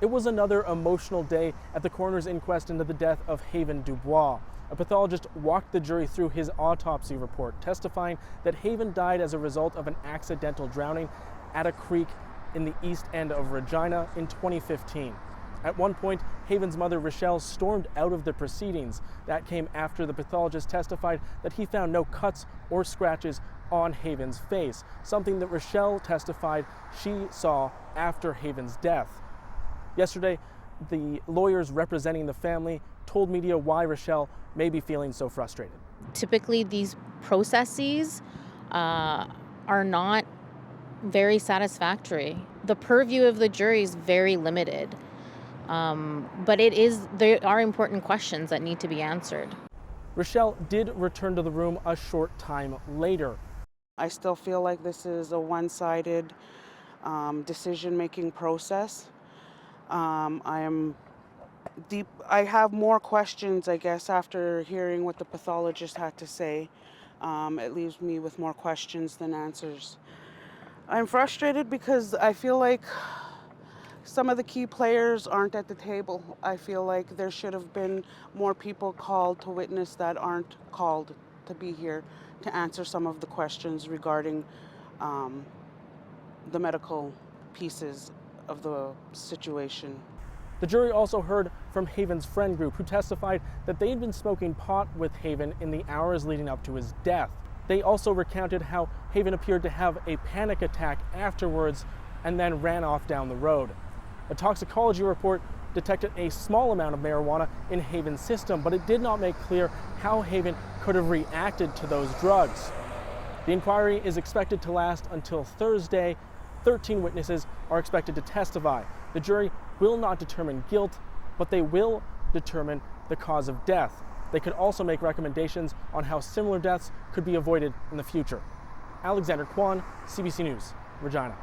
It was another emotional day at the coroner's inquest into the death of Haven Dubois. A pathologist walked the jury through his autopsy report, testifying that Haven died as a result of an accidental drowning at a creek in the east end of Regina in 2015. At one point, Haven's mother, Richelle, stormed out of the proceedings. That came after the pathologist testified that he found no cuts or scratches on Haven's face, something that Richelle testified she saw after Haven's death. Yesterday, the lawyers representing the family told media why Richelle may be feeling so frustrated. Typically, these processes are not very satisfactory. The purview of the jury is very limited, but there are important questions that need to be answered. Richelle did return to the room a short time later. I still feel like this is a one-sided decision-making process. I have more questions, I guess, after hearing what the pathologist had to say. It leaves me with more questions than answers. I'm frustrated because I feel like some of the key players aren't at the table. I feel like there should have been more people called to witness that aren't called to be here to answer some of the questions regarding the medical pieces of the situation. The jury also heard from Haven's friend group, who testified that they had been smoking pot with Haven in the hours leading up to his death. They also recounted how Haven appeared to have a panic attack afterwards and then ran off down the road. A toxicology report detected a small amount of marijuana in Haven's system, but it did not make clear how Haven could have reacted to those drugs. The inquiry is expected to last until Thursday. 13 witnesses are expected to testify. The jury will not determine guilt, but they will determine the cause of death. They could also make recommendations on how similar deaths could be avoided in the future. Alexander Kwan, CBC News, Regina.